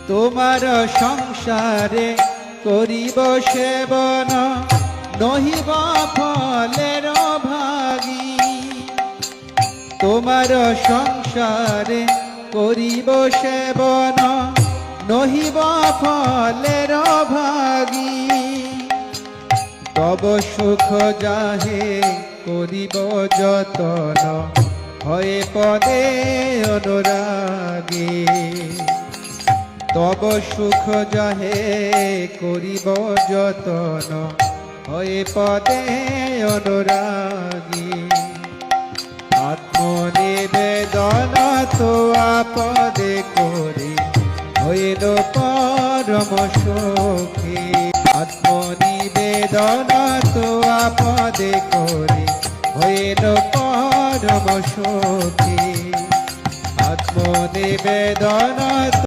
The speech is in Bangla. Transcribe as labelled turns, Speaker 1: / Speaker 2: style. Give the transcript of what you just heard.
Speaker 1: তোমার সংসারে করিব সেবন, নহিব ফলের ভাগী। তোমার সংসারে করিব সেবন, নহিব ফলের ভাগী। তব সুখ যাহে করিব যতন, হয়ে পদে অনুরাগী। তব সুখ যাহে করিব যতন, হয়ে পদে অনুরাগী। আত্মনিবেদন তো আপদে করি, হইল পরম সুখী। আত্মনিবেদন তো আপদে করি, হইল পরম সুখী। আত্মনিবেদন